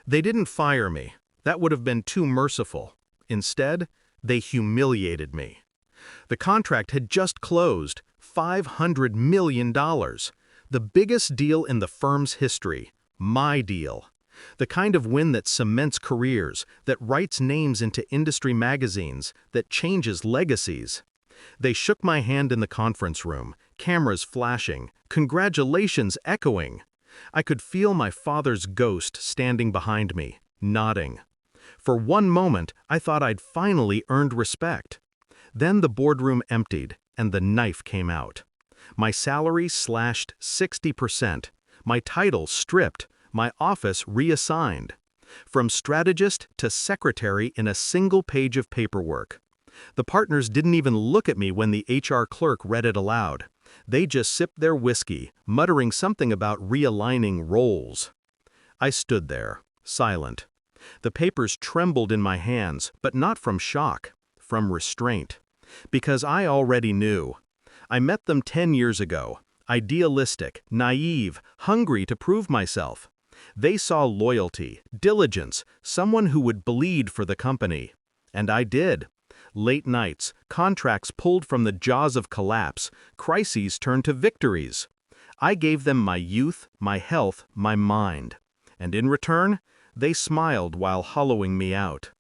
They didn't fire me. That would have been too merciful. Instead, they humiliated me. The contract had just closed, $500 million. The biggest deal in the firm's history. My deal. The kind of win that cements careers, that writes names into industry magazines, that changes legacies. They shook my hand in the conference room, cameras flashing, congratulations echoing. I could feel my father's ghost standing behind me, nodding. For one moment, I thought I'd finally earned respect. Then the boardroom emptied, and the knife came out. My salary slashed 60%, my title stripped, my office reassigned. From strategist to secretary in a single page of paperwork. The partners didn't even look at me when the HR clerk read it aloud. They just sipped their whiskey, muttering something about realigning roles. I stood there, silent. The papers trembled in my hands, but not from shock, from restraint. Because I already knew. I met them 10 years ago, idealistic, naive, hungry to prove myself. They saw loyalty, diligence, someone who would bleed for the company. And I did. Late nights, contracts pulled from the jaws of collapse, crises turned to victories. I gave them my youth, my health, my mind. And in return, they smiled while hollowing me out.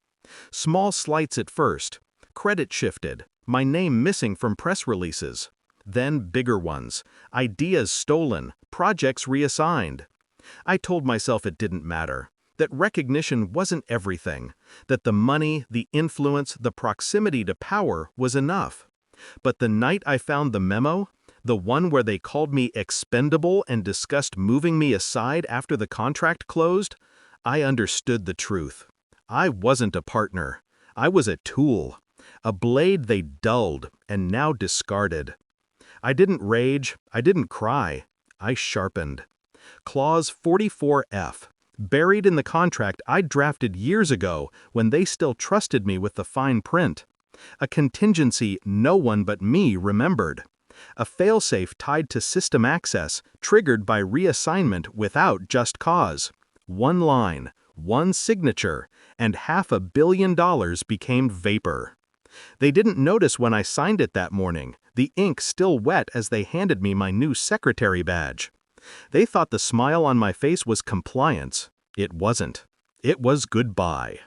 Small slights at first. Credit shifted, my name missing from press releases. Then bigger ones, ideas stolen, projects reassigned. I told myself it didn't matter, that recognition wasn't everything, that the money, the influence, the proximity to power was enough. But the night I found the memo, the one where they called me expendable and discussed moving me aside after the contract closed, I understood the truth. I wasn't a partner. I was a tool, a blade they dulled and now discarded. I didn't rage, I didn't cry, I sharpened. Clause 44F, buried in the contract I'd drafted years ago when they still trusted me with the fine print. A contingency no one but me remembered. A failsafe tied to system access, triggered by reassignment without just cause. One line, one signature, and $500 million became vapor. They didn't notice when I signed it that morning, the ink still wet as they handed me my new secretary badge. They thought the smile on my face was compliance. It wasn't. It was goodbye.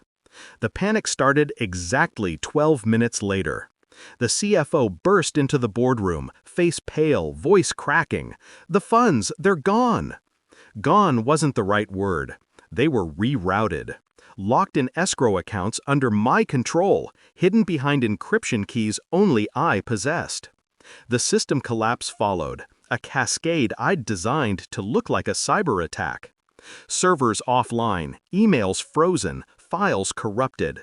The panic started exactly 12 minutes later. The CFO burst into the boardroom, face pale, voice cracking. The funds, they're gone. Gone wasn't the right word. They were rerouted. Locked in escrow accounts under my control, hidden behind encryption keys only I possessed. The system collapse followed, a cascade I'd designed to look like a cyber attack. Servers offline, emails frozen, files corrupted.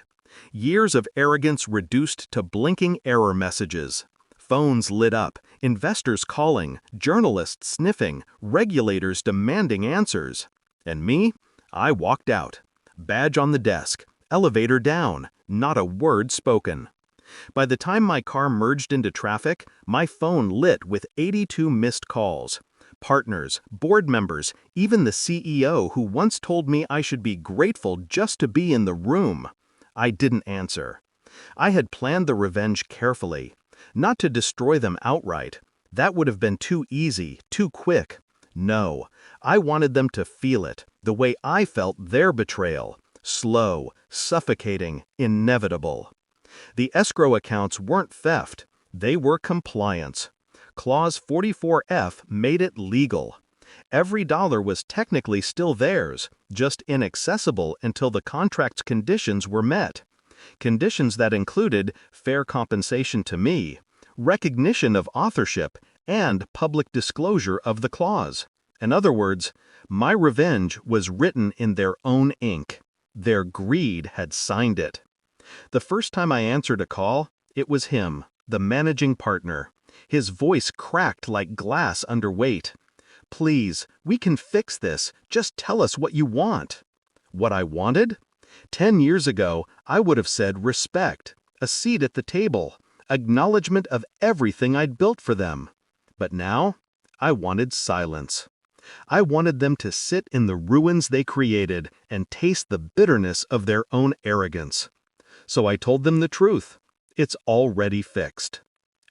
Years of arrogance reduced to blinking error messages. Phones lit up, investors calling, journalists sniffing, regulators demanding answers. And me? I walked out. Badge on the desk, elevator down, not a word spoken. By the time my car merged into traffic, my phone lit with 82 missed calls. Partners, board members, even the CEO who once told me I should be grateful just to be in the room. I didn't answer. I had planned the revenge carefully. Not to destroy them outright. That would have been too easy, too quick. No, I wanted them to feel it, the way I felt their betrayal. Slow, suffocating, inevitable. The escrow accounts weren't theft. They were compliance. Clause 44F made it legal. Every dollar was technically still theirs, just inaccessible until the contract's conditions were met. Conditions that included fair compensation to me, recognition of authorship, and public disclosure of the clause. In other words, my revenge was written in their own ink. Their greed had signed it. The first time I answered a call, it was him, the managing partner. His voice cracked like glass under weight. "Please, we can fix this. Just tell us what you want." What I wanted? 10 years ago, I would have said respect, a seat at the table, acknowledgement of everything I'd built for them. But now, I wanted silence. I wanted them to sit in the ruins they created and taste the bitterness of their own arrogance. So I told them the truth. It's already fixed.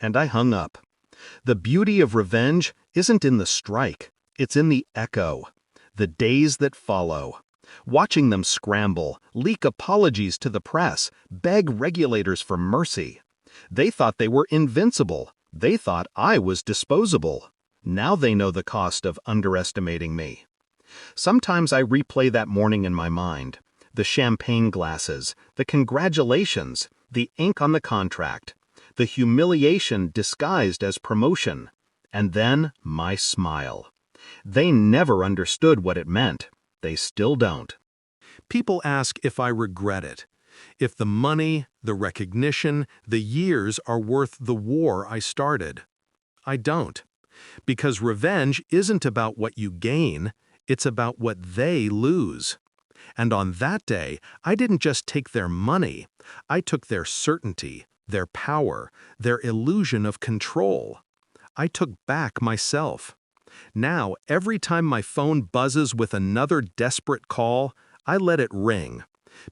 And I hung up. The beauty of revenge isn't in the strike, it's in the echo, the days that follow. Watching them scramble, leak apologies to the press, beg regulators for mercy. They thought they were invincible. They thought I was disposable. Now they know the cost of underestimating me. Sometimes I replay that morning in my mind. The champagne glasses, the congratulations, the ink on the contract, the humiliation disguised as promotion, and then my smile. They never understood what it meant. They still don't. People ask if I regret it, if the money, the recognition, the years are worth the war I started. I don't. Because revenge isn't about what you gain, it's about what they lose. And on that day, I didn't just take their money, I took their certainty, their power, their illusion of control. I took back myself. Now, every time my phone buzzes with another desperate call, I let it ring.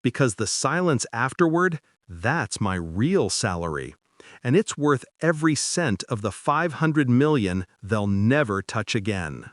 Because the silence afterward, that's my real salary. And it's worth every cent of the $500 million they'll never touch again.